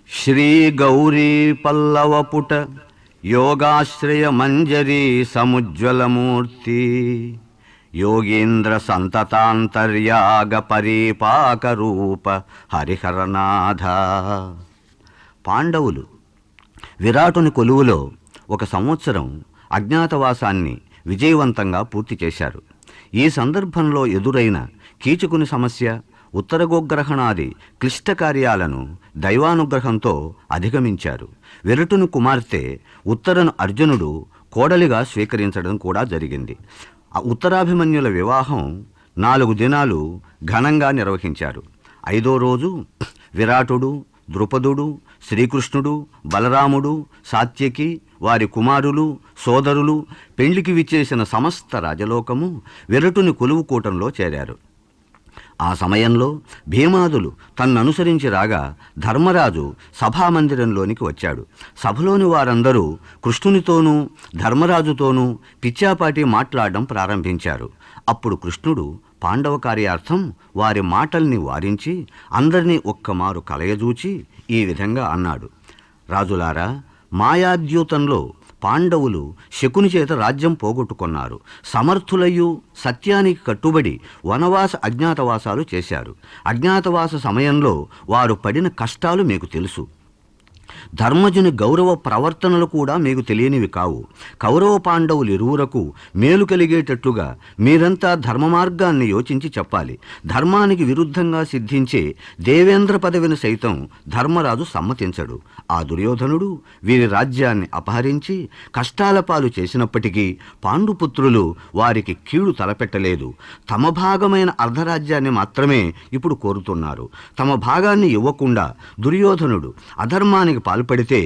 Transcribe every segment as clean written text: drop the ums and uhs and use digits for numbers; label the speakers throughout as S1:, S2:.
S1: శ్రీ గౌరీ పల్లవపుట యోగాశ్రయ మంజరీ సముజ్వలమూర్తి యోగీంద్ర సంతతాంతర్యాగ పరీపాక రూప హరిహరనాథ. పాండవులు విరాటుని కొలువులో 1 సంవత్సరం అజ్ఞాతవాసాన్ని విజయవంతంగా పూర్తి చేశారు. ఈ సందర్భంలో ఎదురైన కీచకుని సమస్య, ఉత్తరగోగ్రహణాది క్లిష్ట కార్యాలను దైవానుగ్రహంతో అధిగమించారు. విరటుని కుమార్తె ఉత్తరను అర్జునుడు కోడలిగా స్వీకరించడం కూడా జరిగింది. ఉత్తరాభిమన్యుల వివాహం 4 దినాలు ఘనంగా నిర్వహించారు. 5వ రోజు విరాటుడు, ద్రుపదుడు, శ్రీకృష్ణుడు, బలరాముడు, సాత్యకి, వారి కుమారులు, సోదరులు, పెండ్లికి విచ్చేసిన సమస్త రాజలోకము విరటుని కొలువుకూటంలో చేరారు. ఆ సమయంలో భీమాదులు తన్ననుసరించి రాగా ధర్మరాజు సభామందిరంలోనికి వచ్చాడు. సభలోని వారందరూ కృష్ణునితోనూ ధర్మరాజుతోనూ పిచ్చాపాటి మాట్లాడడం ప్రారంభించారు. అప్పుడు కృష్ణుడు పాండవ కార్యార్థం వారి మాటల్ని వారించి అందరినీ ఒక్కమారు కలయజూచి ఈ విధంగా అన్నాడు. రాజులారా, మాయాద్యూతంలో పాండవులు శకుని చేత రాజ్యం పోగొట్టుకున్నారు. సమర్థులయ్యూ సత్యానికి కట్టుబడి వనవాస అజ్ఞాతవాసాలు చేశారు. అజ్ఞాతవాస సమయంలో వారు పడిన కష్టాలు మీకు తెలుసు. ధర్మజుని గౌరవ ప్రవర్తనలు కూడా మీకు తెలియనివి కావు. కౌరవ పాండవులు ఇరువురకు మేలు కలిగేటట్లుగా మీరంతా ధర్మ మార్గాన్ని యోచించి చెప్పాలి. ధర్మానికి విరుద్ధంగా సిద్ధించే దేవేంద్ర పదవిని సైతం ధర్మరాజు సమ్మతించడు. ఆ దుర్యోధనుడు వీరి రాజ్యాన్ని అపహరించి కష్టాల పాలు చేసినప్పటికీ పాండుపుత్రులు వారికి కీడు తలపెట్టలేదు. తమ భాగమైన అర్ధరాజ్యాన్ని మాత్రమే ఇప్పుడు కోరుతున్నారు. తమ భాగాన్ని ఇవ్వకుండా దుర్యోధనుడు అధర్మానికి పాల్పడితే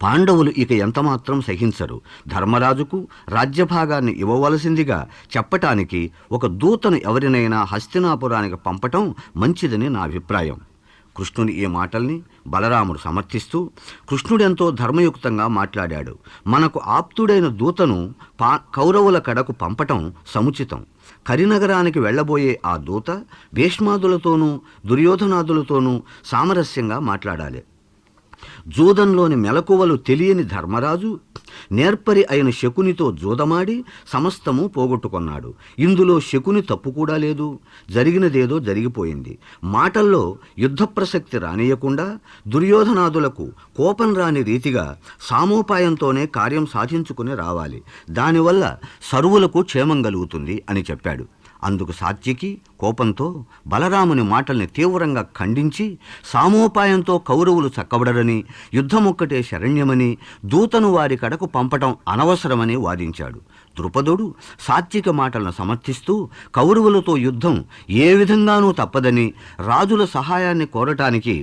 S1: పాండవులు ఇక ఎంతమాత్రం సహించరు. ధర్మరాజుకు రాజ్యభాగాన్ని ఇవ్వవలసిందిగా చెప్పటానికి ఒక దూతను ఎవరినైనా హస్తినాపురానికి పంపటం మంచిదని నా అభిప్రాయం. కృష్ణుని ఈ మాటల్ని బలరాముడు సమర్థిస్తూ, కృష్ణుడెంతో ధర్మయుక్తంగా మాట్లాడాడు. మనకు ఆప్తుడైన దూతను కౌరవుల కడకు పంపటం సముచితం. కరినగరానికి వెళ్లబోయే ఆ దూత భీష్మాదులతోనూ దుర్యోధనాదులతోనూ సామరస్యంగా మాట్లాడాలి. జూదంలోని మెలకువలు తెలియని ధర్మరాజు నేర్పరి అయిన శకునితో జూదమాడి సమస్తము పోగొట్టుకున్నాడు. ఇందులో శకుని తప్పు కూడా లేదు. జరిగినదేదో జరిగిపోయింది. మాటల్లో యుద్ధ ప్రసక్తి రానియకుండా దుర్యోధనాదులకు కోపం రాని రీతిగా సామోపాయంతోనే కార్యం సాధించుకుని రావాలి. దానివల్ల సర్వులకు క్షేమం కలుగుతుంది అని చెప్పాడు. అందుకు సాత్యకి కోపంతో బలరాముని మాటల్ని తీవ్రంగా ఖండించి సామోపాయంతో కౌరవులు చక్కబడరని, యుద్ధమొక్కటే శరణ్యమని, దూతను వారి కడకు పంపటం అనవసరమని వాదించాడు. ద్రుపదుడు సాత్విక మాటలను సమర్థిస్తూ కౌరవులతో యుద్ధం ఏ విధంగానూ తప్పదని, రాజుల సహాయాన్ని కోరటానికి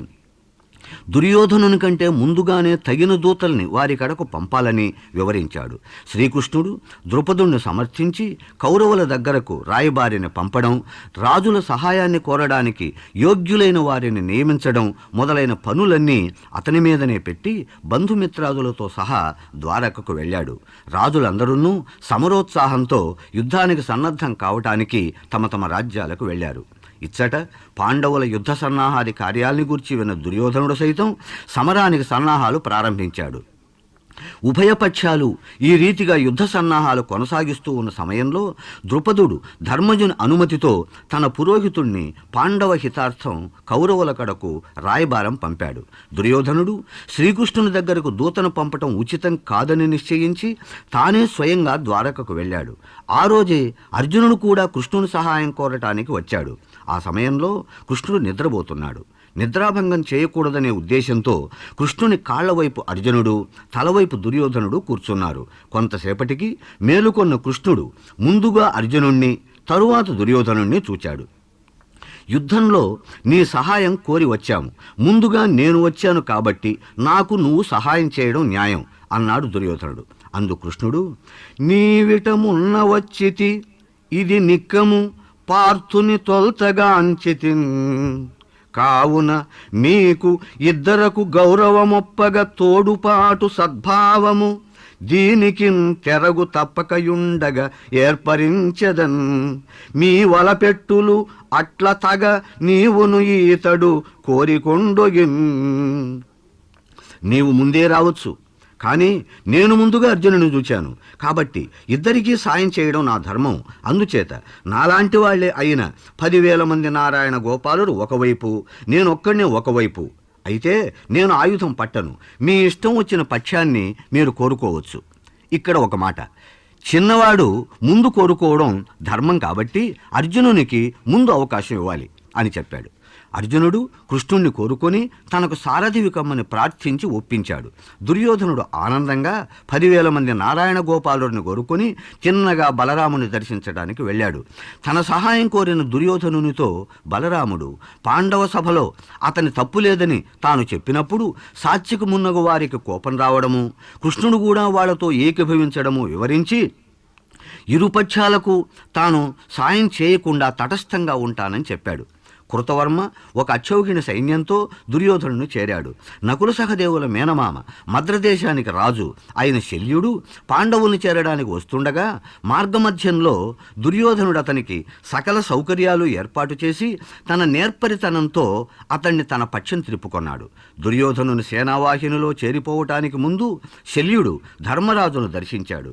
S1: దుర్యోధనుని కంటే ముందుగానే తగిన దూతల్ని వారి కడకు పంపాలని వివరించాడు. శ్రీకృష్ణుడు ద్రుపదుణ్ణి సమర్థించి కౌరవుల దగ్గరకు రాయబారిని పంపడం, రాజుల సహాయాన్ని కోరడానికి యోగ్యులైన వారిని నియమించడం మొదలైన పనులన్నీ అతని మీదనే పెట్టి బంధుమిత్రాదులతో సహా ద్వారకకు వెళ్ళాడు. రాజులందరూ సమరోత్సాహంతో యుద్ధానికి సన్నద్ధం కావటానికి తమ తమ రాజ్యాలకు వెళ్ళారు. ఇచ్చట పాండవుల యుద్ధ సన్నాహాది కార్యాల్ని గూర్చి విన్న దుర్యోధనుడు సైతం సమరానికి సన్నాహాలు ప్రారంభించాడు. ఉభయపక్షాలు ఈ రీతిగా యుద్ధ సన్నాహాలు కొనసాగిస్తూ ఉన్న సమయంలో ద్రుపదుడు ధర్మజుని అనుమతితో తన పురోహితుణ్ణి పాండవ హితార్థం కౌరవుల కడకు రాయబారం పంపాడు. దుర్యోధనుడు శ్రీకృష్ణుని దగ్గరకు దూతను పంపటం ఉచితం కాదని నిశ్చయించి తానే స్వయంగా ద్వారకకు వెళ్ళాడు. ఆ రోజే అర్జునుడు కూడా కృష్ణుని సహాయం కోరటానికి వచ్చాడు. ఆ సమయంలో కృష్ణుడు నిద్రపోతున్నాడు. నిద్రాభంగం చేయకూడదనే ఉద్దేశంతో కృష్ణుని కాళ్లవైపు అర్జునుడు, తలవైపు దుర్యోధనుడు కూర్చున్నారు. కొంతసేపటికి మేలుకొన్న కృష్ణుడు ముందుగా అర్జునుణ్ణి, తరువాత దుర్యోధనుణ్ణి చూచాడు. యుద్ధంలో నీ సహాయం కోరి వచ్చాము. ముందుగా నేను వచ్చాను కాబట్టి నాకు నువ్వు సహాయం చేయడం న్యాయం అన్నాడు దుర్యోధనుడు. అందు కృష్ణుడు, నీవిటమున్న వచ్చితి ఇది నిక్కము పార్థుని తొల్తగా అంచితిన్, కావున మీకు ఇద్దరకు గౌరవమొప్పగా తోడుపాటు సద్భావము దీనికి తెరగు తప్పకయుండగా ఏర్పరించదన్. మీ వలపెట్టులు అట్ల తగ నీవును ఈతడు కోరికొండొగిన్. నీవు ముందే రావచ్చు, కానీ నేను ముందుగా అర్జునుని చూచాను కాబట్టి ఇద్దరికీ సాయం చేయడం నా ధర్మం. అందుచేత నాలాంటి వాళ్లే అయిన 10,000 మంది నారాయణ గోపాలుడు ఒకవైపు, నేనొక్కడినే ఒకవైపు అయితే నేను ఆయుధం పట్టను. మీ ఇష్టం వచ్చిన పక్షాన్ని మీరు కోరుకోవచ్చు. ఇక్కడ ఒక మాట, చిన్నవాడు ముందు కోరుకోవడం ధర్మం కాబట్టి అర్జునునికి ముందు అవకాశం ఇవ్వాలి అని చెప్పాడు. అర్జునుడు కృష్ణుణ్ణి కోరుకొని తనకు సారథివి కమ్మని ప్రార్థించి ఒప్పించాడు. దుర్యోధనుడు ఆనందంగా 10,000 మంది నారాయణ గోపాలుడిని కోరుకొని చిన్నగా బలరాముని దర్శించడానికి వెళ్ళాడు. తన సహాయం కోరిన దుర్యోధనునితో బలరాముడు పాండవ సభలో అతని తప్పు లేదని తాను చెప్పినప్పుడు సాత్విక మున్నగు వారికి కోపం రావడము, కృష్ణుడు కూడా వాళ్లతో ఏకీభవించడము వివరించి ఇరుపక్షాలకు తాను సాయం చేయకుండా తటస్థంగా ఉంటానని చెప్పాడు. కృతవర్మ ఒక అక్షౌహిణి సైన్యంతో దుర్యోధనుని చేరాడు. నకుల సహదేవుల మేనమామ మద్రదేశానికి రాజు అయిన శల్యుడు పాండవుల్ని చేరడానికి వస్తుండగా మార్గమధ్యంలో దుర్యోధనుడు అతనికి సకల సౌకర్యాలు ఏర్పాటు చేసి తన నేర్పరితనంతో అతన్ని తన పక్షం తిప్పుకొన్నాడు. దుర్యోధనుని సేనావాహినిలో చేరిపోవటానికి ముందు శల్యుడు ధర్మరాజును దర్శించాడు.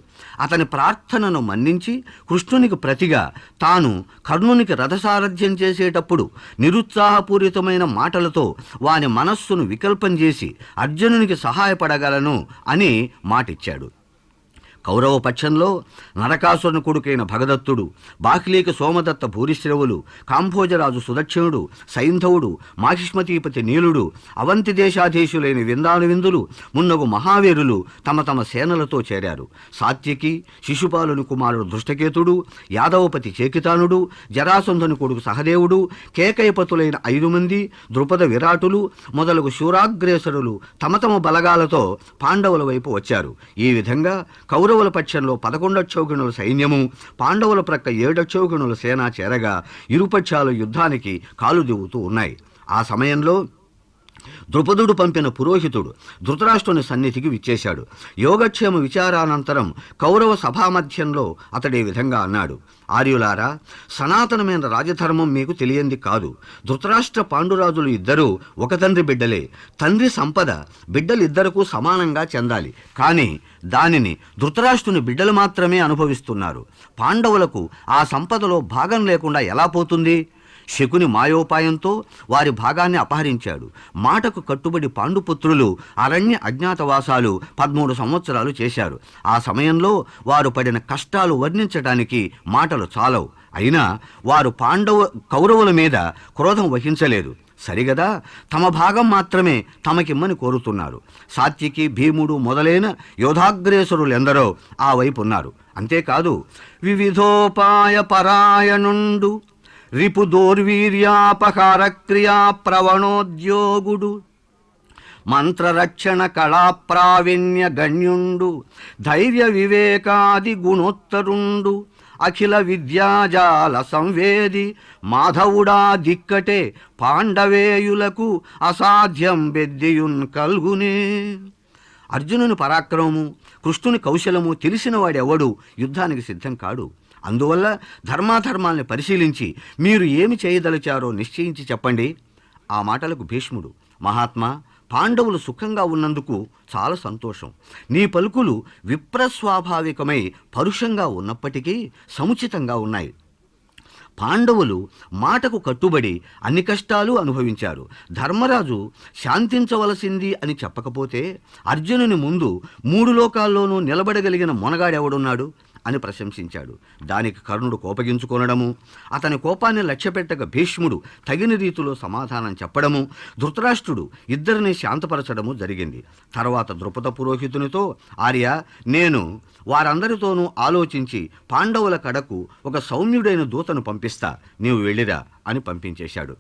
S1: అతని ప్రార్థనను మన్నించి కృష్ణునికి ప్రతిగా తాను కర్ణునికి రథసారథ్యం చేసేటప్పుడు నిరుత్సాహపూరితమైన మాటలతో వాని మనస్సును వికల్పం చేసి అర్జునునికి సహాయపడగలను అని మాటిచ్చాడు. కౌరవ పక్షంలో నరకాసురుని కొడుకైన భగదత్తుడు, బాహ్లీక సోమదత్త భూరిశ్రవులు, కాంభోజరాజు సుదక్షిణుడు, సైంధవుడు, మాహిష్మతీపతి నీలుడు, అవంతి దేశాధీశులైన విందానువిందులు మున్నగు మహావీరులు తమ తమ సేనలతో చేరారు. సాత్యకి, శిశుపాలుని కుమారుడు దృష్టకేతుడు, యాదవపతి చేకితానుడు, జరాసంధుని కొడుకు సహదేవుడు, కేకయపతులైన 5 మంది, ద్రుపద విరాటులు మొదలగు శూరాగ్రేసరులు తమ తమ బలగాలతో పాండవుల వైపు వచ్చారు. ఈ విధంగా కౌరవుల పక్షంలో 11 అక్షౌహిణుల సైన్యము, పాండవుల ప్రక్క 7 అక్షౌహిణుల సేన చేరగా ఇరుపక్షాలు యుద్ధానికి కాలు దిగుతూ ఉన్నాయి. ఆ సమయంలో ద్రుపదుడు పంపిన పురోహితుడు ధృతరాష్ట్రుని సన్నిధికి విచ్చేశాడు. యోగక్షేమ విచారానంతరం కౌరవ సభామధ్యంలో అతడే విధంగా అన్నాడు, ఆర్యులారా, సనాతనమైన రాజధర్మం మీకు తెలియంది కాదు. ధృతరాష్ట్ర పాండురాజులు ఇద్దరూ ఒక తండ్రి బిడ్డలే. తండ్రి సంపద బిడ్డలిద్దరికూ సమానంగా చెందాలి. కానీ దానిని ధృతరాష్ట్రుని బిడ్డలు మాత్రమే అనుభవిస్తున్నారు. పాండవులకు ఆ సంపదలో భాగం లేకుండా ఎలా పోతుంది? శకుని మాయోపాయంతో వారి భాగాన్ని అపహరించాడు. మాటకు కట్టుబడి పాండుపుత్రులు అరణ్య అజ్ఞాతవాసాలు 13 సంవత్సరాలు చేశారు. ఆ సమయంలో వారు పడిన కష్టాలు వర్ణించడానికి మాటలు చాలవు. అయినా వారు కౌరవుల మీద క్రోధం వహించలేదు. సరిగదా, తమ భాగం మాత్రమే తమకిమ్మని కోరుతున్నారు. సాత్యకి, భీముడు మొదలైన యోధాగ్రేసరులెందరో ఆ వైపు ఉన్నారు. అంతేకాదు, వివిధోపాయ పరాయణుండు, రిపు దౌర్వీర్యాపహార క్రియా ప్రవణోద్యోగుడు, మంత్రరక్షణ కళా ప్రావీణ్య గణ్యుండు, ధైర్య వివేకాది గుణోత్తరుండు, అఖిల విద్యాజాల సంవేది మాధవుడా దిక్కటే పాండవేయులకు అసాధ్యం బెద్దియున్ కల్గునే. అర్జునుని పరాక్రమము, కృష్ణుని కౌశలము తెలిసిన వాడెవడు యుద్ధానికి సిద్ధం కాడు. అందువల్ల ధర్మాధర్మాల్ని పరిశీలించి మీరు ఏమి చేయదలిచారో నిశ్చయించి చెప్పండి. ఆ మాటలకు భీష్ముడు, మహాత్మా, పాండవులు సుఖంగా ఉన్నందుకు చాలా సంతోషం. నీ పలుకులు విప్రస్వాభావికమై పరుషంగా ఉన్నప్పటికీ సముచితంగా ఉన్నాయి. పాండవులు మాటకు కట్టుబడి అన్ని కష్టాలు అనుభవించారు. ధర్మరాజు శాంతించవలసింది అని చెప్పకపోతే అర్జునుని ముందు 3 లోకాల్లోనూ నిలబడగలిగిన మొనగాడెవడున్నాడు? అని ప్రశంసించాడు. దానికి కర్ణుడు కోపగించుకొనడము, అతని కోపాన్ని లక్ష్యపెట్టక భీష్ముడు తగిన రీతిలో సమాధానం చెప్పడము, ధృతరాష్ట్రుడు ఇద్దరిని శాంతపరచడము జరిగింది. తర్వాత ద్రుపద పురోహితునితో, ఆర్య, నేను వారందరితోనూ ఆలోచించి పాండవుల కడకు ఒక సౌమ్యుడైన దూతను పంపిస్తా, నీవు వెళ్ళిరా అని పంపించేశాడు.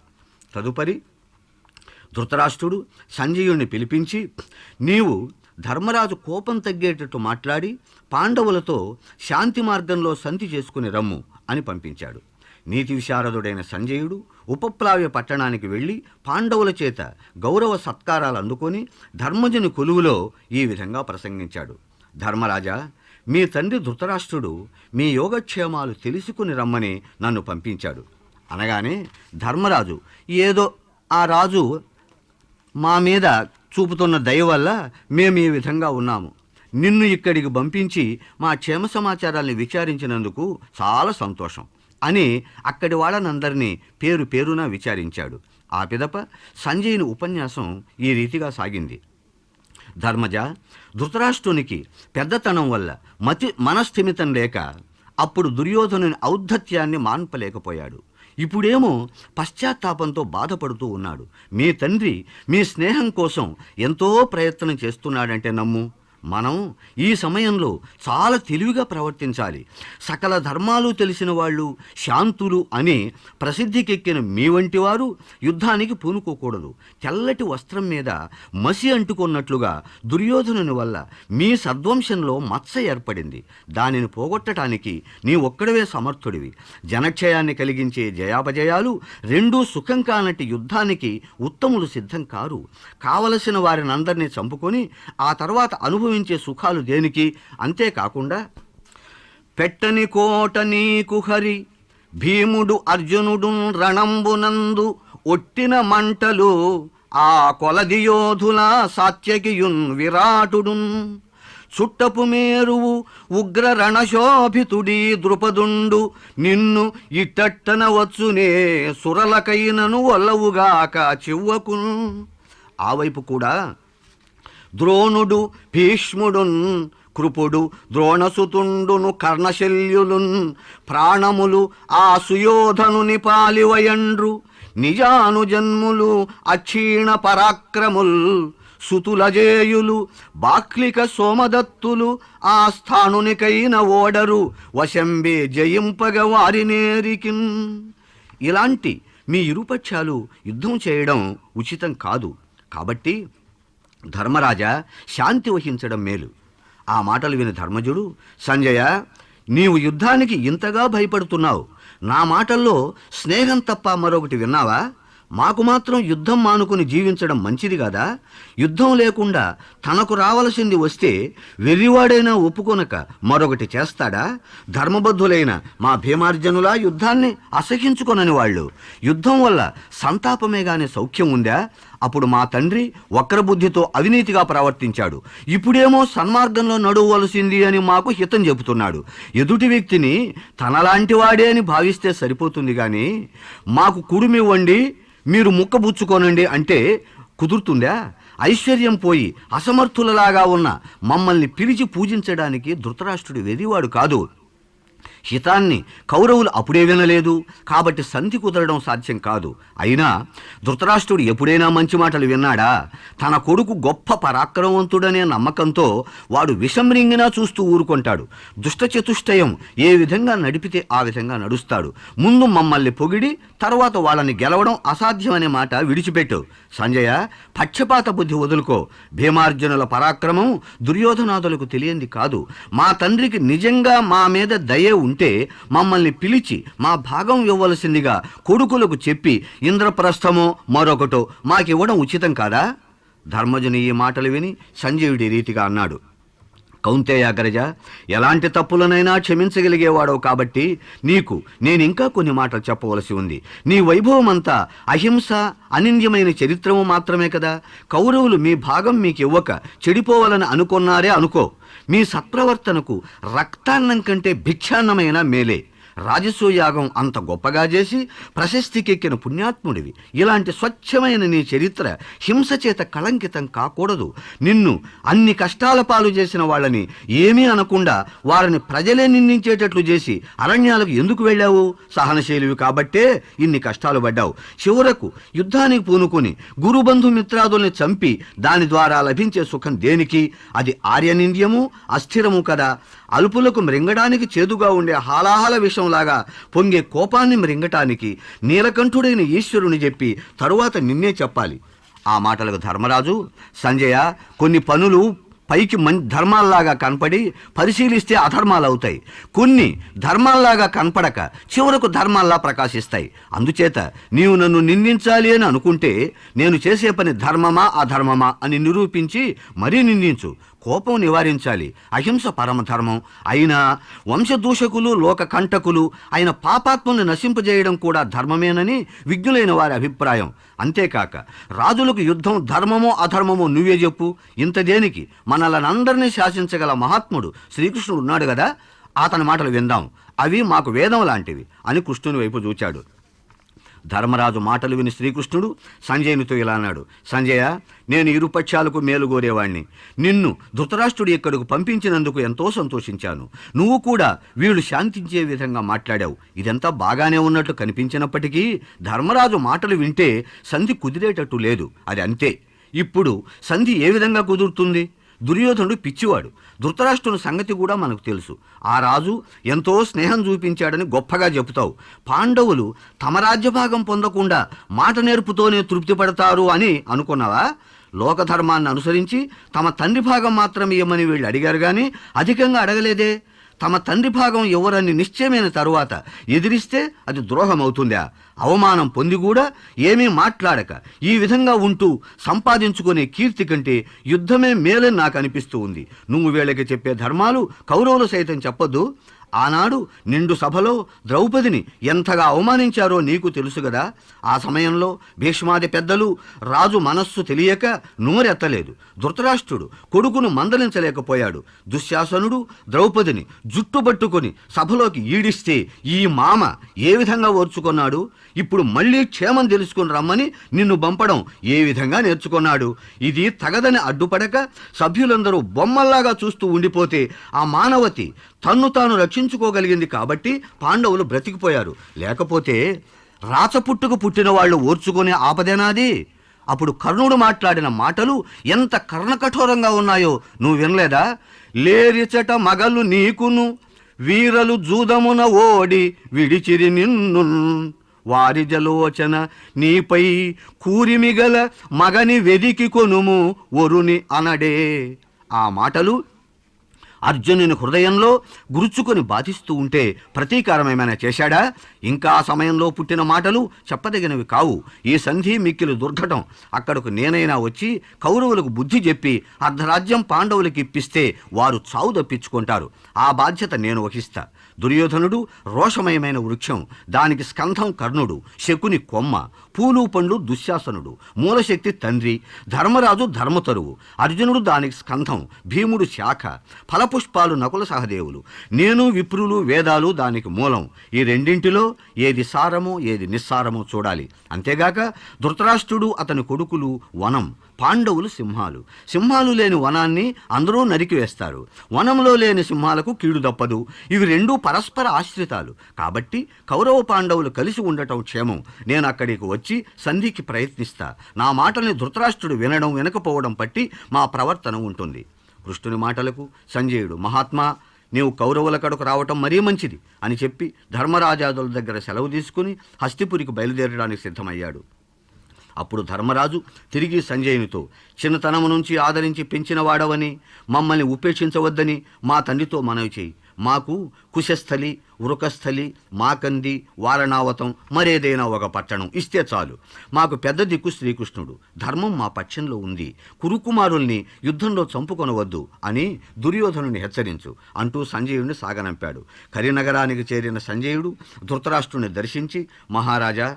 S1: తదుపరి ధృతరాష్ట్రుడు సంజయుణ్ణి పిలిపించి, నీవు ధర్మరాజు కోపం తగ్గేటట్టు మాట్లాడి పాండవులతో శాంతి మార్గంలో సంధి చేసుకుని రమ్ము అని పంపించాడు. నీతి విశారదుడైన సంజయుడు ఉపప్లావ్య పట్టణానికి వెళ్ళి పాండవుల చేత గౌరవ సత్కారాలు అందుకొని ధర్మజుని కొలువులో ఈ విధంగా ప్రసంగించాడు. ధర్మరాజా, మీ తండ్రి ధృతరాష్ట్రుడు మీ యోగక్షేమాలు తెలుసుకుని రమ్మని నన్ను పంపించాడు అనగానే ధర్మరాజు, ఏదో ఆ రాజు మా మీద చూపుతున్న దయ వల్ల మేము ఈ విధంగా ఉన్నాము. నిన్ను ఇక్కడికి పంపించి మా క్షేమ సమాచారాల్ని విచారించినందుకు చాలా సంతోషం అని అక్కడి వాళ్ళనందరినీ పేరు పేరున విచారించాడు. ఆ పిదప సంజయుని ఉపన్యాసం ఈ రీతిగా సాగింది. ధర్మజ, ధృతరాష్ట్రునికి పెద్దతనం వల్ల మనస్థిమితం లేక అప్పుడు దుర్యోధనుని ఔద్ధత్యాన్ని మాన్పలేకపోయాడు. ఇప్పుడేమో పశ్చాత్తాపంతో బాధపడుతూ ఉన్నాడు. మీ తండ్రి మీ స్నేహం కోసం ఎంతో ప్రయత్నం చేస్తున్నాడంటే నమ్ము. మనం ఈ సమయంలో చాలా తెలివిగా ప్రవర్తించాలి. సకల ధర్మాలు తెలిసిన వాళ్ళు, శాంతులు అని ప్రసిద్ధికెక్కిన మీ వంటి వారు యుద్ధానికి పూనుకోకూడదు. తెల్లటి వస్త్రం మీద మసి అంటుకున్నట్లుగా దుర్యోధనుని వల్ల మీ సద్వంశంలో మత్స ఏర్పడింది. దానిని పోగొట్టడానికి నీ ఒక్కడవే సమర్థుడివి. జనక్షయాన్ని కలిగించే జయాపజయాలు రెండూ సుఖం కానటి యుద్ధానికి ఉత్తములు సిద్ధం కారు. కావలసిన వారిని అందరినీ చంపుకొని ఆ తర్వాత అనుభవించే సుఖాలు దేనికి? అంతేకాకుండా పెట్టని కోట నీకు హరి, భీముడు అర్జునుడు రణంబునందు ఒట్టిన మంటలు, ఆ కొలది యోధుల సాత్యకియున్ విరాటుడున్, చుట్టపు మేరువు ఉగ్ర రణశోభితుడీ ద్రుపదుండు, నిన్ను ఇట్టట్టన వచ్చునే సురలకైనను వల్లవుగాక చివ్వకున్. ఆ వైపు కూడా ద్రోణుడు, భీష్ముడున్, కృపుడు, ద్రోణసుతుండును, కర్ణశల్యులున్, ప్రాణములు ఆ సుయోధనుని పాలివయండ్రు, నిజానుజన్ములు అక్షీణ పరాక్రముల్, సుతులజేయులు, బాక్లిక సోమదత్తులు ఆ స్థానునికైన ఓడరు, వశంబే జయింపగ వారినేరికిన్. ఇలాంటి మీ ఇరుపక్షాలు యుద్ధం చేయడం ఉచితం కాదు. కాబట్టి ధర్మరాజా, శాంతి వహించడం మేలు. ఆ మాటలు విని ధర్మజుడు, సంజయ, నీవు యుద్ధానికి ఇంతగా భయపడుతున్నావు. నా మాటల్లో స్నేహం తప్ప మరొకటి విన్నావా? మాకు మాత్రం యుద్ధం మానుకుని జీవించడం మంచిది కదా. యుద్ధం లేకుండా తనకు రావలసింది వస్తే వెర్రివాడైనా ఒప్పుకొనక మరొకటి చేస్తాడా? ధర్మబద్ధులైన మా భీమార్జనులా యుద్ధాన్ని అసహించుకొనని వాళ్ళు. యుద్ధం వల్ల సంతాపమే గాని సౌఖ్యం ఉందా? అప్పుడు మా తండ్రి వక్రబుద్ధితో అవినీతిగా ప్రవర్తించాడు. ఇప్పుడేమో సన్మార్గంలో నడువవలసింది అని మాకు హితం చెబుతున్నాడు. ఎదుటి వ్యక్తిని తనలాంటి వాడే అని భావిస్తే సరిపోతుంది కానీ మాకు కుడుమివ్వండి, మీరు ముక్కబుచ్చుకోనండి అంటే కుదురుతుందా? ఐశ్వర్యం పోయి అసమర్థులలాగా ఉన్న మమ్మల్ని పిలిచి పూజించడానికి ధృతరాష్ట్రుడు వెర్రివాడు కాదు. హితాన్ని కౌరవులు అప్పుడే వినలేదు కాబట్టి సంధి కుదరడం సాధ్యం కాదు. అయినా ధృతరాష్ట్రుడు ఎప్పుడైనా మంచి మాటలు విన్నాడా? తన కొడుకు గొప్ప పరాక్రమవంతుడనే నమ్మకంతో వాడు విషం రింగినా చూస్తూ ఊరుకుంటాడు. దుష్టచతుష్టయం ఏ విధంగా నడిపితే ఆ విధంగా నడుస్తాడు. ముందు మమ్మల్ని పొగిడి తర్వాత వాళ్ళని గెలవడం అసాధ్యమనే మాట విడిచిపెట్టు. సంజయ, పక్షపాత బుద్ధి వదులుకో. భీమార్జునుల పరాక్రమం దుర్యోధనాదులకు తెలియంది కాదు. మా తండ్రికి నిజంగా మా మీద దయే ఉంటే మమ్మల్ని పిలిచి మా భాగం ఇవ్వవలసిందిగా కొడుకులకు చెప్పి ఇంద్రప్రస్థమో మరొకటో మాకివ్వడం ఉచితం కాదా? ధర్మజుని ఈ మాటలు విని సంజయుడి రీతిగా అన్నాడు, కౌంతేయాగ్రజ, ఎలాంటి తప్పులనైనా క్షమించగలిగేవాడవు కాబట్టి నీకు నేనింకా కొన్ని మాటలు చెప్పవలసి ఉంది. నీ వైభవమంతా అహింస అనింద్యమైన చరిత్రము మాత్రమే కదా. కౌరవులు మీ భాగం మీకు ఇవ్వక చెడిపోవాలని అనుకున్నారే అనుకో. మీ సత్ప్రవర్తనకు రక్తాన్నం కంటే భిక్షాన్నమైనా మేలే. రాజసూయాగం అంత గొప్పగా చేసి ప్రశస్తికెక్కిన పుణ్యాత్ముడివి. ఇలాంటి స్వచ్ఛమైన నీ చరిత్ర హింస చేత కళంకితం కాకూడదు. నిన్ను అన్ని కష్టాల పాలు చేసిన వాళ్ళని ఏమీ అనకుండా వారిని ప్రజలే నిందించేటట్లు చేసి అరణ్యాలకు ఎందుకు వెళ్ళావు? సహనశీలివి కాబట్టే ఇన్ని కష్టాలు పడ్డావు. చివరకు యుద్ధానికి పూనుకొని గురుబంధు మిత్రాదుల్ని చంపి దాని ద్వారా లభించే సుఖం దేనికి? అది ఆర్యనింద్యము, అస్థిరము కదా. అల్పులకు మృంగడానికి చేదుగా ఉండే హాలాహల విషంలాగా పొంగే కోపాన్ని మృంగటానికి నీలకంఠుడైన ఈశ్వరుని చెప్పి తరువాత నిన్నే చెప్పాలి. ఆ మాటలకు ధర్మరాజు, సంజయ, కొన్ని పనులు పైకి ధర్మాల్లాగా కనపడి పరిశీలిస్తే అధర్మాలు అవుతాయి. కొన్ని ధర్మాల్లాగా కనపడక చివరకు ధర్మాల్లా ప్రకాశిస్తాయి. అందుచేత నీవు నన్ను నిందించాలి అని అనుకుంటే నేను చేసే పని ధర్మమా అధర్మమా అని నిరూపించి మరీ నిందించు. కోపం నివారించాలి. అహింస పరమధర్మం. అయినా వంశదూషకులు, లోకకంటకులు అయిన పాపాత్మల్ని నశింపజేయడం కూడా ధర్మమేనని విజ్ఞులైన వారి అభిప్రాయం. అంతేకాక రాజులకు యుద్ధం ధర్మమో అధర్మమో నువ్వే చెప్పు. ఇంత దేనికి? మనల్నందరినీ శాసించగల మహాత్ముడు శ్రీకృష్ణుడు ఉన్నాడు కదా, అతని మాటలు విందాం. అవి మాకు వేదం లాంటివి అని కృష్ణుని వైపు చూచాడు. ధర్మరాజు మాటలు విని శ్రీకృష్ణుడు సంజయునితో ఇలా అన్నాడు. సంజయ, నేను ఇరుపక్షాలకు మేలు కోరేవాణ్ణి. నిన్ను ధృతరాష్ట్రుడు ఇక్కడకు పంపించినందుకు ఎంతో సంతోషించాను. నువ్వు కూడా వీళ్ళు శాంతించే విధంగా మాట్లాడావు. ఇదంతా బాగానే ఉన్నట్లు కనిపించినప్పటికీ ధర్మరాజు మాటలు వింటే సంధి కుదిరేటట్టు లేదు. అది అంతే. ఇప్పుడు సంధి ఏ విధంగా కుదురుతుంది? దుర్యోధనుడు పిచ్చివాడు. ధృతరాష్ట్రుని సంగతి కూడా మనకు తెలుసు. ఆ రాజు ఎంతో స్నేహం చూపించాడని గొప్పగా చెబుతావు. పాండవులు తమ రాజ్యభాగం పొందకుండా మాట నేర్పుతోనే తృప్తి పడతారు అని అనుకున్నావా? లోకధర్మాన్ని అనుసరించి తమ తండ్రి భాగం మాత్రం ఇవ్వమని వీళ్ళు అడిగారు కానీ అధికంగా అడగలేదే. తమ తండ్రి భాగం ఎవరని నిశ్చయమైన తరువాత ఎదిరిస్తే అది ద్రోహం అవుతుందా? అవమానం పొంది కూడా ఏమీ మాట్లాడక ఈ విధంగా ఉంటూ సంపాదించుకునే కీర్తి కంటే యుద్ధమే మేలని నాకు అనిపిస్తూ ఉంది. నువ్వు వీళ్ళకి చెప్పే ధర్మాలు కౌరవులు సైతం చెప్పొద్దు. ఆనాడు నిండు సభలో ద్రౌపదిని ఎంతగా అవమానించారో నీకు తెలుసు కదా. ఆ సమయంలో భీష్మాది పెద్దలు రాజు మనస్సు తెలియక నోరెత్తలేదు. ధృతరాష్ట్రుడు కొడుకును మందలించలేకపోయాడు. దుశ్శాసనుడు ద్రౌపదిని జుట్టుబట్టుకొని సభలోకి ఈడిస్తే ఈ మామ ఏ విధంగా ఓర్చుకున్నాడు? ఇప్పుడు మళ్ళీ క్షేమం తెలుసుకుని రమ్మని నిన్ను పంపడం ఏ విధంగా నేర్చుకున్నాడు? ఇది తగదని అడ్డుపడక సభ్యులందరూ బొమ్మల్లాగా చూస్తూ ఉండిపోతే ఆ మానవతి తన్ను తాను రక్షించుకోగలిగింది కాబట్టి పాండవులు బ్రతికిపోయారు. లేకపోతే రాచపుట్టుకు పుట్టిన వాళ్ళు ఓర్చుకునే ఆపదేనాది? అప్పుడు కర్ణుడు మాట్లాడిన మాటలు ఎంత కర్ణకఠోరంగా ఉన్నాయో నువ్వు వినలేదా? లేరిచట మగలు నీకును వీరలు జూదమున ఓడి విడిచిరి నిన్ను వారి జలోచన నీపై కూరిమిగల మగని వెదికి కొనుము ఒరుని అనడే. ఆ మాటలు అర్జునుని హృదయంలో గురుచుకొని బాధిస్తూ ఉంటే ప్రతీకారమేమైనా చేశాడా? ఇంకా ఆ సమయంలో పుట్టిన మాటలు చెప్పదగినవి కావు. ఈ సంధి మిక్కిలి దుర్ఘటం. అక్కడకు నేనైనా వచ్చి కౌరవులకు బుద్ధి చెప్పి అర్ధరాజ్యం పాండవులకు ఇప్పిస్తే వారు చావు తప్పించుకుంటారు. ఆ బాధ్యత నేను వహిస్తా. దుర్యోధనుడు రోషమయమైన వృక్షం, దానికి స్కంధం కర్ణుడు, శకుని కొమ్మ, పూలు పండ్లు దుశ్శాసనుడు, మూలశక్తి తండ్రి, ధర్మరాజు ధర్మతరువు, అర్జునుడు దానికి స్కంధం, భీముడు శాఖ, ఫలపుష్పాలు నకుల సహదేవులు, నేను విప్రులు వేదాలు దానికి మూలం. ఈ రెండింటిలో ఏది సారమో ఏది నిస్సారమో చూడాలి. అంతేగాక ధృతరాష్ట్రుడు అతని కొడుకులు వనం, పాండవులు సింహాలు. సింహాలు లేని వనాన్ని అందరూ నరికివేస్తారు. వనంలో లేని సింహాలకు కీడు తప్పదు. ఇవి రెండూ పరస్పర ఆశ్రితాలు. కాబట్టి కౌరవ పాండవులు కలిసి ఉండటం క్షేమం. నేను అక్కడికి వచ్చి సంధికి ప్రయత్నిస్తా. నా మాటల్ని ధృతరాష్ట్రుడు వినడం వినకపోవడం బట్టి మా ప్రవర్తన ఉంటుంది. కృష్ణుని మాటలకు సంజయుడు, మహాత్మా, నీవు కౌరవుల కడకు రావటం మరీ మంచిది అని చెప్పి ధర్మరాజాదుల దగ్గర సెలవు తీసుకుని హస్తిపురికి బయలుదేరడానికి సిద్ధమయ్యాడు. అప్పుడు ధర్మరాజు తిరిగి సంజయునితో, చిన్నతనము నుంచి ఆదరించి పెంచిన వాడవని, మమ్మల్ని ఉపేక్షించవద్దని మా తండ్రితో మనవి చేయి. మాకు కుశస్థలి, వృకస్థలి, మాకంది, వారణావతం, మరేదైనా ఒక పట్టణం ఇస్తే చాలు. మాకు పెద్ద దిక్కు శ్రీకృష్ణుడు. ధర్మం మా పక్షంలో ఉంది. కురుకుమారుల్ని యుద్ధంలో చంపుకొనవద్దు అని దుర్యోధనుని హెచ్చరించు అంటూ సంజయుడిని సాగనంపాడు. కరినగరానికి చేరిన సంజయుడు ధృతరాష్ట్రుని దర్శించి, మహారాజా,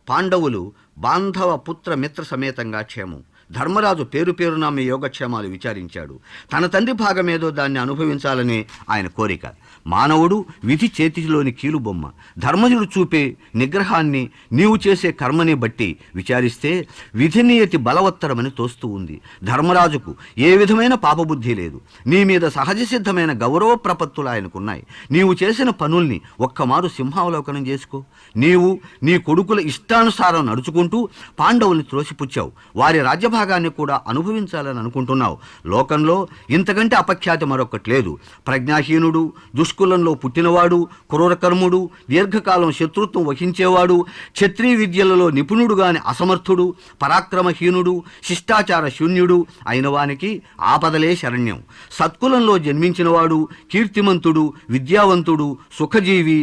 S1: పాండవులు బాంధవ పుత్ర మిత్ర సమేతంగా క్షేమం. ధర్మరాజు పేరు పేరున మీ యోగక్షేమాలు విచారించాడు. తన తండ్రి భాగమేదో దాన్ని అనుభవించాలనే ఆయన కోరిక. మానవుడు విధి చేతిలోని కీలుబొమ్మ. ధర్మజుడు చూపే నిగ్రహాన్ని, నీవు చేసే కర్మని బట్టి విచారిస్తే విధి నియతి బలవత్తరమని తోస్తూ ఉంది. ధర్మరాజుకు ఏ విధమైన పాపబుద్ధి లేదు. నీ మీద సహజ సిద్ధమైన గౌరవ ప్రపత్తులు ఆయనకున్నాయి. నీవు చేసిన పనుల్ని ఒక్కమారు సింహావలోకనం చేసుకో. నీవు నీ కొడుకుల ఇష్టానుసారం నడుచుకుంటూ పాండవుల్ని త్రోసిపుచ్చావు. వారి రాజ్యభాగాన్ని కూడా అనుభవించాలని అనుకుంటున్నావు. లోకంలో ఇంతకంటే అపఖ్యాతి మరొకటి లేదు. ప్రజ్ఞాహీనుడు, దుష్కులంలో పుట్టినవాడు, క్రూరకర్ముడు, దీర్ఘకాలం శత్రుత్వం వహించేవాడు, క్షత్రియ విద్యలలో నిపుణుడు గాని అసమర్థుడు, పరాక్రమహీనుడు, శిష్టాచార శూన్యుడు అయిన వానికి ఆపదలే శరణ్యం. సత్కులంలో జన్మించినవాడు, కీర్తిమంతుడు, విద్యావంతుడు, సుఖజీవి,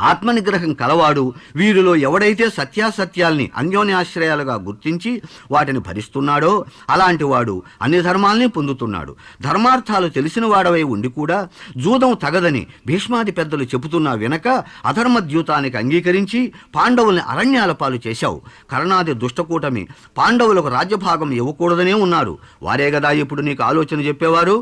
S1: ఆత్మనిగ్రహం కలవాడు, వీరిలో ఎవడైతే సత్యాసత్యాల్ని అన్యోన్యాశ్రయాలుగా గుర్తించి వాటిని భరిస్తున్నాడో అలాంటి వాడు అన్ని ధర్మాల్ని పొందుతున్నాడు. ధర్మార్థాలు తెలిసిన వాడవై ఉండి కూడా జూదం తగదని భీష్మాది పెద్దలు చెబుతున్నా వినక అధర్మద్యూతానికి అంగీకరించి పాండవుల్ని అరణ్యాల పాలు చేశావు. కర్ణాది దుష్టకూటమి పాండవులకు రాజ్యభాగం ఇవ్వకూడదనే ఉన్నారు. వారే గదా ఇప్పుడు నీకు ఆలోచన చెప్పేవారు.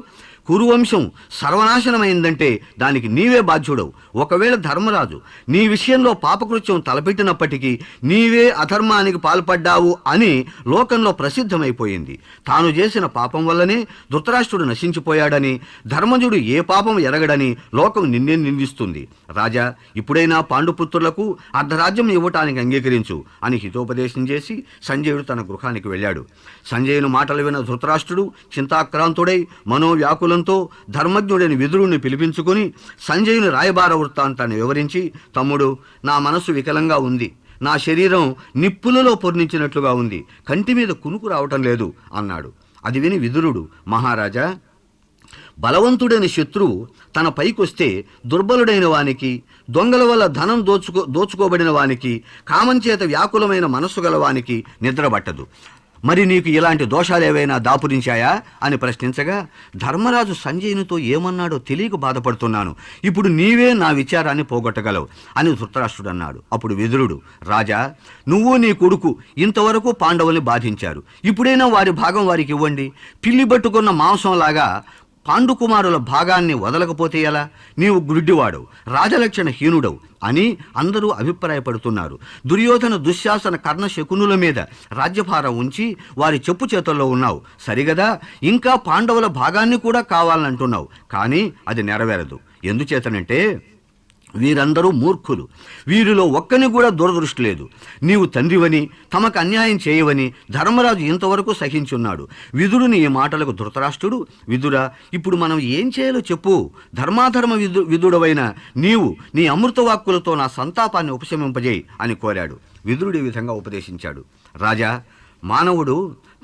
S1: కురువంశం సర్వనాశనమైందంటే దానికి నీవే బాధ్యుడవు. ఒకవేళ ధర్మరాజు నీ విషయంలో పాపకృత్యం తలపెట్టినప్పటికీ నీవే అధర్మానికి పాల్పడ్డావు అని లోకంలో ప్రసిద్ధమైపోయింది. తాను చేసిన పాపం వల్లనే ధృతరాష్ట్రుడు నశించిపోయాడని, ధర్మజుడు ఏ పాపం ఎరగడని లోకం నిన్నే నిందిస్తుంది. రాజా, ఇప్పుడైనా పాండుపుత్రులకు అర్ధరాజ్యం ఇవ్వటానికి అంగీకరించు అని హితోపదేశం చేసి సంజయుడు తన గృహానికి వెళ్ళాడు. సంజయుని మాటలు విన్న ధృతరాష్ట్రుడు చింతాక్రాంతుడై మనోవ్యాకుల ధర్మజ్ఞుడైన విదురుణ్ణి పిలిపించుకుని సంజయుని రాయబార వృత్తాంతాన్ని వివరించి, తమ్ముడు, నా మనసు వికలంగా ఉంది. నా శరీరం నిప్పులలో పొర్నించినట్లుగా ఉంది. కంటి మీద కునుకు రావటం లేదు అన్నాడు. అది విని విదురుడు, మహారాజా, బలవంతుడైన శత్రువు తన పైకొస్తే దుర్బలుడైన వానికి, దొంగల వల్ల ధనం దోచుకోబడిన వానికి, కామంచేత వ్యాకులమైన మనస్సు గలవానికి నిద్రపట్టదు. మరి నీకు ఇలాంటి దోషాలేవైనా దాపురించాయా అని ప్రశ్నించగా, ధర్మరాజు సంజయునితో ఏమన్నాడో తెలియక బాధపడుతున్నాను. ఇప్పుడు నీవే నా విచారాన్ని పోగొట్టగలవు అని ధృతరాష్ట్రుడు అన్నాడు. అప్పుడు విదురుడు, రాజా, నువ్వు నీ కొడుకు ఇంతవరకు పాండవుల్ని బాధించారు. ఇప్పుడైనా వారి భాగం వారికి ఇవ్వండి. పిల్లి పట్టుకున్న మాంసంలాగా పాండుకుమారుల భాగాన్ని వదలకపోతే ఎలా? నీవు గుడ్డివాడవు, రాజలక్షణ హీనుడవు అని అందరూ అభిప్రాయపడుతున్నారు. దుర్యోధన, దుశ్శాసన, కర్ణ, శకునుల మీద రాజ్యభారం ఉంచి వారి చెప్పు చేతుల్లో ఉన్నావు సరిగదా. ఇంకా పాండవుల భాగాన్ని కూడా కావాలంటున్నావు. కానీ అది నెరవేరదు. ఎందుచేతనంటే వీరందరూ మూర్ఖులు. వీరిలో ఒక్కని కూడా దూరదృష్టి లేదు. నీవు తండ్రివని, తమకు అన్యాయం చేయవని ధర్మరాజు ఇంతవరకు సహించున్నాడు. విదురుని ఈ మాటలకు ధృతరాష్ట్రుడు, విదురా, ఇప్పుడు మనం ఏం చేయాలో చెప్పు. ధర్మాధర్మ విదుడవైన నీవు నీ అమృతవాక్కులతో నా సంతాపాన్ని ఉపశమింపజేయి అని కోరాడు. విదురుడు ఈ విధంగా ఉపదేశించాడు. రాజా, మానవుడు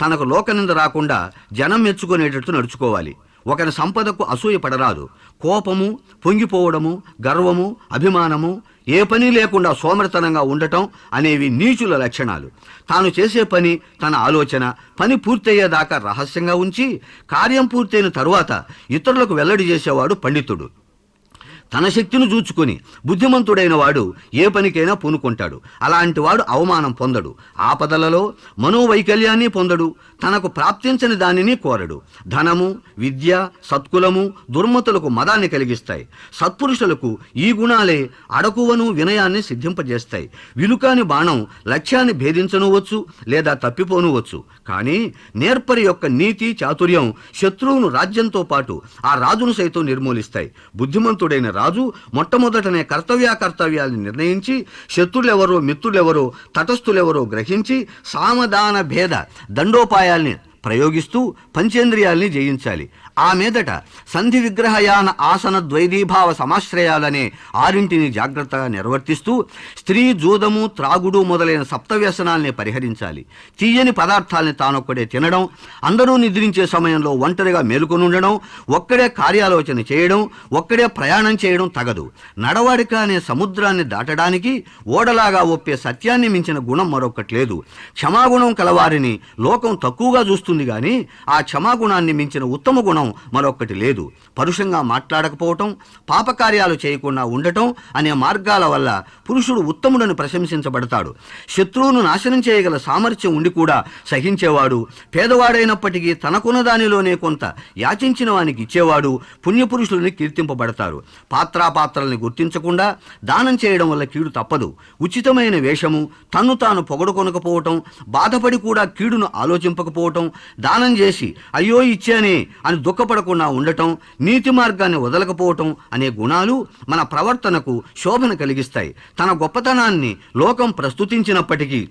S1: తనకు లోకనింద రాకుండా జనం మెచ్చుకునేటట్టు నడుచుకోవాలి. ఒకరి సంపదకు అసూయ పడరాదు. కోపము, పొంగిపోవడము, గర్వము, అభిమానము, ఏ పని లేకుండా సోమరితనంగా ఉండటం అనేవి నీచుల లక్షణాలు. తాను చేసే పని, తన ఆలోచన పని పూర్తయ్యేదాకా రహస్యంగా ఉంచి కార్యం పూర్తయిన తరువాత ఇతరులకు వెల్లడి చేసేవాడు పండితుడు. తన శక్తిని చూచుకొని బుద్ధిమంతుడైన వాడు ఏ పనికైనా పూనుకుంటాడు. అలాంటి వాడు అవమానం పొందడు. ఆపదలలో మనోవైకల్యాన్ని పొందడు. తనకు ప్రాప్తించని దానిని కోరడు. ధనము, విద్య, సత్కులము దుర్మతులకు మదాన్ని కలిగిస్తాయి. సత్పురుషులకు ఈ గుణాలే అడకువను, వినయాన్ని సిద్ధింపజేస్తాయి. విలుకాని బాణం లక్ష్యాన్ని భేదించనువచ్చు లేదా తప్పిపోనువచ్చు. కానీ నేర్పరి యొక్క నీతి, చాతుర్యం శత్రువును రాజ్యంతో పాటు ఆ రాజును సైతం నిర్మూలిస్తాయి. బుద్ధిమంతుడైన రాజు మొట్టమొదటనే కర్తవ్యాల్ని నిర్ణయించి శత్రులెవరో, మిత్రులెవరో, తటస్థులెవరో గ్రహించి సామధాన భేద దండోపాయాల్ని ప్రయోగిస్తూ పంచేంద్రియాల్ని జయించాలి. ఆ మీదట సంధి విగ్రహయాన ఆసన ద్వైదీభావ సమాశ్రయాలనే ఆరింటిని జాగ్రత్తగా నిర్వర్తిస్తూ స్త్రీ, జూదము, త్రాగుడు మొదలైన సప్తవ్యసనాల్ని పరిహరించాలి. తీయని పదార్థాల్ని తానొక్కడే తినడం, అందరూ నిద్రించే సమయంలో ఒంటరిగా మేలుకొని ఉండడం, ఒక్కడే కార్యాలోచన చేయడం, ఒక్కడే ప్రయాణం చేయడం తగదు. నడవడిక అనే సముద్రాన్ని దాటడానికి ఓడలాగా ఒప్పే సత్యాన్ని మించిన గుణం మరొకటి లేదు. క్షమాగుణం కలవారిని లోకం తక్కువగా చూస్తుంది క్షమిస్తుంది గాని ఆ క్షమాగుణాన్ని మించిన ఉత్తమ గుణం మరొక్కటి లేదు. పరుషంగా మాట్లాడకపోవటం, పాపకార్యాలు చేయకుండా ఉండటం అనే మార్గాల వల్ల పురుషుడు ఉత్తముడని ప్రశంసించబడతాడు. శత్రువును నాశనం చేయగల సామర్థ్యం ఉండి కూడా సహించేవాడు, పేదవాడైనప్పటికీ తనకున్న దానిలోనే కొంత యాచించిన వానికి ఇచ్చేవాడు పుణ్యపురుషులని కీర్తింపబడతారు. పాత్రాపాత్రల్ని గుర్తించకుండా దానం చేయడం వల్ల కీడు తప్పదు. ఉచితమైన వేషము, తన్ను తాను పొగడుకొనకపోవటం, బాధపడి కూడా కీడును ఆలోచింపకపోవటం, దానం చేసి అయ్యో ఇచ్చానే అని దుఃఖపడకుండా ఉండటం, నీతి మార్గాన్ని వదలకపోవటం అనే గుణాలు మన ప్రవర్తనకు శోభను కలిగిస్తాయి. తన గొప్పతనాన్ని లోకం ప్రస్తుతించినప్పటికీ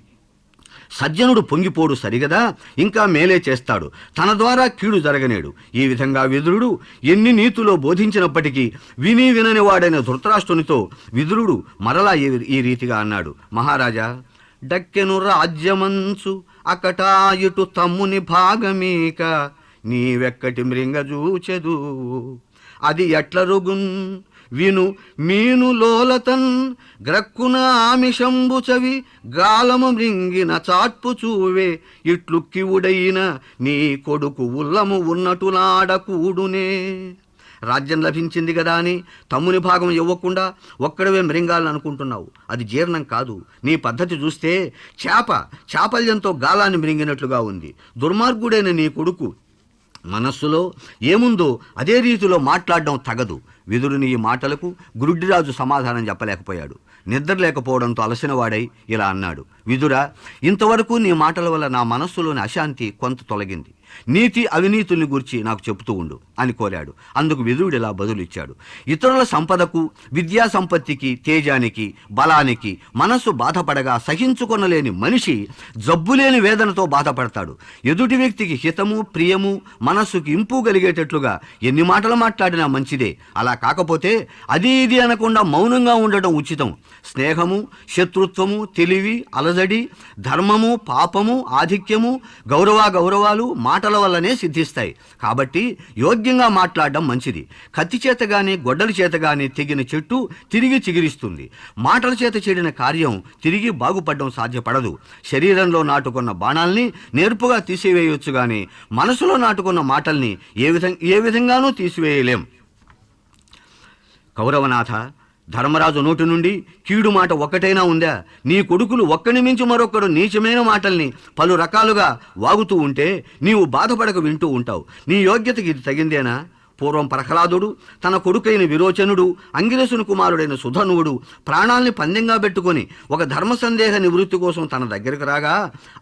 S1: సజ్జనుడు పొంగిపోడు సరిగదా, ఇంకా మేలే చేస్తాడు, తన ద్వారా కీడు జరగనేడు. ఈ విధంగా విదురుడు ఎన్ని నీతులో బోధించినప్పటికీ విని వినని వాడైన ధృతరాష్ట్రునితో విదురుడు మరలా ఈ రీతిగా అన్నాడు. మహారాజా, డక్కెను రాజ్యమంచు అకటా ఇటు తమ్ముని భాగమీక నీవెక్కటి మృంగజూచెదు అది ఎట్లరుగున్ విను మీను లోలతన్ గ్రక్కున ఆమిషంబు చవి గాలము మృంగిన చాట్పు చూవే ఇట్లు కివుడైన నీ కొడుకు ఉల్లము ఉన్నటులాడకూడునే. రాజ్యం లభించింది కదా అని తమ్ముని భాగం ఇవ్వకుండా ఒక్కడవే మృంగాలని అనుకుంటున్నావు. అది జీర్ణం కాదు. నీ పద్ధతి చూస్తే చాపల్యంతో గాలాన్ని మృంగినట్లుగా ఉంది. దుర్మార్గుడైన నీ కొడుకు మనస్సులో ఏముందో అదే రీతిలో మాట్లాడడం తగదు. విదురుని ఈ మాటలకు గురుడ్డిరాజు సమాధానం చెప్పలేకపోయాడు. నిద్ర లేకపోవడంతో అలసినవాడై ఇలా అన్నాడు. విదురా, ఇంతవరకు నీ మాటల వల్ల నా మనస్సులోని అశాంతి కొంత తొలగింది. నీతి అవినీతుల్ని గురించి నాకు చెబుతూ ఉండు అని కోరాడు. అందుకు విదురుడు ఇలా బదులిచ్చాడు. ఇతరుల సంపదకు, విద్యా సంపత్తికి, తేజానికి, బలానికి మనస్సు బాధపడగా సహించుకొనలేని మనిషి జబ్బులేని వేదనతో బాధపడతాడు. ఎదుటి వ్యక్తికి హితము, ప్రియము, మనస్సుకి ఇంపు కలిగేటట్లుగా ఎన్ని మాటలు మాట్లాడినా మంచిదే. అలా కాకపోతే అది ఇది అనకుండా మౌనంగా ఉండటం ఉచితం. స్నేహము, శత్రుత్వము, తెలివి, అలజడి, ధర్మము, పాపము, ఆధిక్యము, గౌరవాలు మాటల వల్లనే సిద్ధిస్తాయి. కాబట్టి యోగ్యంగా మాట్లాడడం మంచిది. కత్తి చేత గాని గొడ్డలి చేత గాని తెగిన చెట్టు తిరిగి చిగిరిస్తుంది. మాటల చేత చెడిన కార్యం తిరిగి బాగుపడడం సాధ్యపడదు. శరీరంలో నాటుకున్న బాణాల్ని నేర్పుగా తీసివేయొచ్చు గాని మనసులో నాటుకున్న మాటల్ని ఏ విధంగానూ తీసివేయలేం. కౌరవనాథ, ధర్మరాజు నోటి నుండి కీడు మాట ఒక్కటైనా ఉందా? నీ కొడుకులు ఒక్కని మించి మరొక్కడు నీచమైన మాటల్ని పలు రకాలుగా వాగుతూ ఉంటే నీవు బాధపడక వింటూ ఉంటావు. నీ యోగ్యతకి ఇది తగిందేనా? పూర్వం ప్రహ్లాదుడు తన కొడుకైన విరోచనుడు, అంగిరసుని కుమారుడైన సుధనువుడు ప్రాణాల్ని పందెంగా పెట్టుకొని ఒక ధర్మ సందేహ నివృత్తి కోసం తన దగ్గరకు రాగా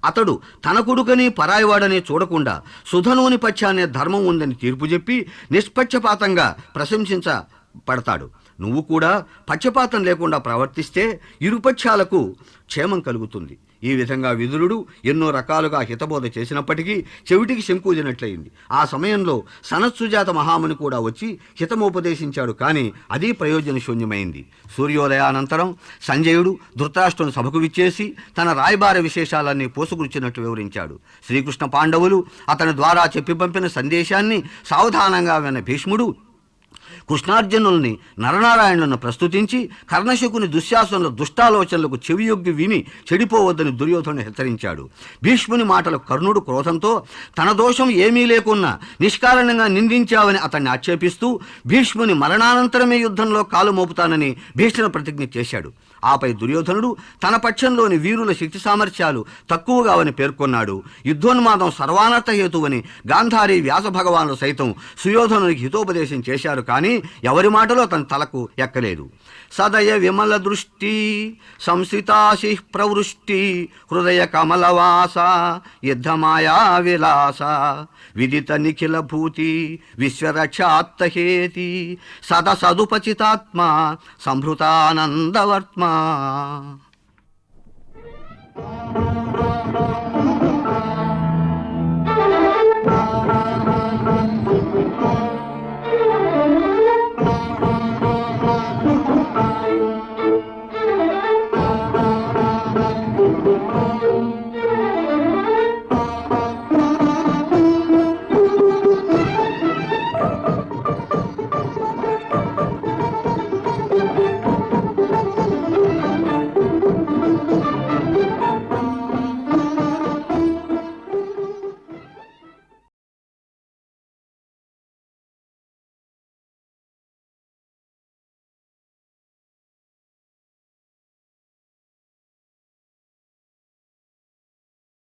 S1: అతడు తన కొడుకని పరాయివాడని చూడకుండా సుధనువుని పక్షాన్నే ధర్మం ఉందని తీర్పు చెప్పి నిష్పక్షపాతంగా ప్రశంసించబడతాడు. నువ్వు కూడా పక్షపాతం లేకుండా ప్రవర్తిస్తే ఇరుపక్షాలకు క్షేమం కలుగుతుంది. ఈ విధంగా విదురుడు ఎన్నో రకాలుగా హితబోధ చేసినప్పటికీ చెవిటికి శంకూదినట్లయింది. ఆ సమయంలో సనత్సుజాత మహాముని కూడా వచ్చి హితమోపదేశించాడు. కానీ అది ప్రయోజన శూన్యమైంది. సూర్యోదయానంతరం సంజయుడు ధృతరాష్ట్రుని సభకు విచ్చేసి తన రాయబార విశేషాలన్నీ పోసుగుర్చినట్లు వివరించాడు. శ్రీకృష్ణ పాండవులు అతని ద్వారా చెప్పి పంపిన సందేశాన్ని సావధానంగా విన్న భీష్ముడు కృష్ణార్జునుల్ని నరనారాయణులను ప్రస్తుతించి కర్ణశకుని దుశ్శాసనుల దుష్టాలోచనలకు చెవియొగ్గి విని చెడిపోవద్దని దుర్యోధను హెచ్చరించాడు. భీష్ముని మాటలకు కర్ణుడు క్రోధంతో తన దోషం ఏమీ లేకున్నా నిష్కారణంగా నిందించావని అతన్ని ఆక్షేపిస్తూ భీష్ముని మరణానంతరమే యుద్ధంలో కాలు మోపుతానని భీషణ ప్రతిజ్ఞ చేశాడు. ఆపై దుర్యోధనుడు తన పక్షంలోని వీరుల శక్తి సామర్థ్యాలు తక్కువగావని పేర్కొన్నాడు. యుద్ధోన్మాదం సర్వానర్థ హేతువని గాంధారి, వ్యాస భగవానులు సైతం సుయోధనునికి హితోపదేశం చేశారు. కానీ ఎవరి మాటలో తన తలకు ఎక్కలేదు. సదయ విమల దృష్టి సంశ్రితాశి ప్రవృష్టి హృదయ కమలవాస యుద్ధమాయా విలాస విదిత నిఖిల భూతి విశ్వరక్షాత్తహేతి సదసదుపచితాత్మ సంభృతానందవర్త్మ.